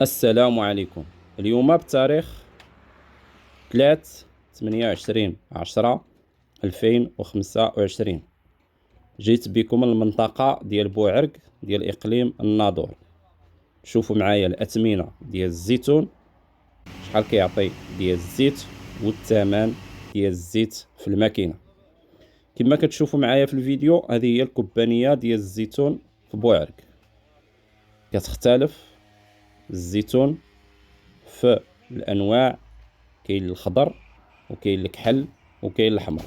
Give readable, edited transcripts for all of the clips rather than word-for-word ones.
السلام عليكم. اليوم بتاريخ 28/10/2025 جيت بكم المنطقة ديال بوعرق ديال إقليم الناظور. شوفوا معايا الأثمنة ديال الزيتون، شحال كيعطي ديال الزيت والثمن ديال الزيت في الماكينة. كما كتشوفوا معايا في الفيديو، هذه هي الكوبانية ديال الزيتون في بوعرق. كتختلف الزيتون في الأنواع، كاين الخضر وكاين الكحل وكاين الحمر،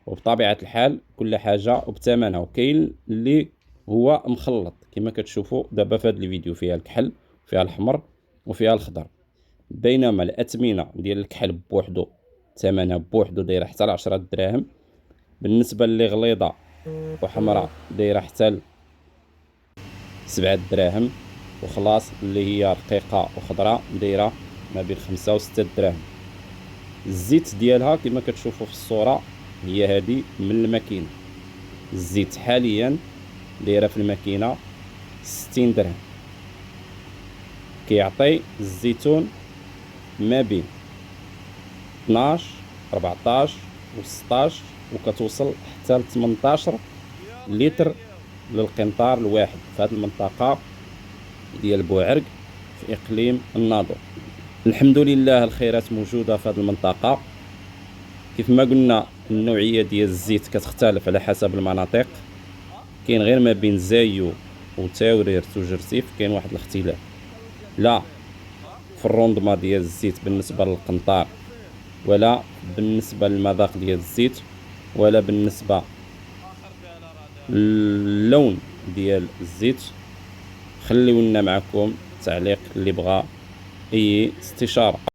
وبطبيعة الحال كل حاجة وبثمنها. وكاين اللي هو مخلط كما كتشوفوا دابا في هذا الفيديو، فيها الكحل فيها الحمر وفيها الخضر. بينما الأثمنة ديال الكحل بوحدو ثمنها بوحدو دايره حتى ل 10 دراهم، بالنسبة اللي غليظة وحمراء دايره حتى ل 7 دراهم، وخلاص اللي هي رقيقة وخضراء دايره ما بين 5 و 6 دراهم. الزيت ديالها كما كتشوفوا في الصورة هي هذه من الماكينة. الزيت حاليا دايره في الماكينة 60 درهم. كيعطي الزيتون ما بين 12 14 و 16 وكتوصل حتى ل 18 لتر للقنطار الواحد في هذه المنطقة ديال بوعرق في إقليم الناظور. الحمد لله الخيرات موجودة في هذه المنطقة. كيف ما قلنا النوعية ديال الزيت كتختلف على حسب المناطق، كاين غير ما بين زايو وتاوريرت وجرسيف كاين واحد الاختلاف، لا في الروندما ديال الزيت بالنسبة للقنطار، ولا بالنسبة للمذاق ديال الزيت، ولا بالنسبة للون ديال الزيت. خليونا معكم تعليق اللي بغى اي استشارة.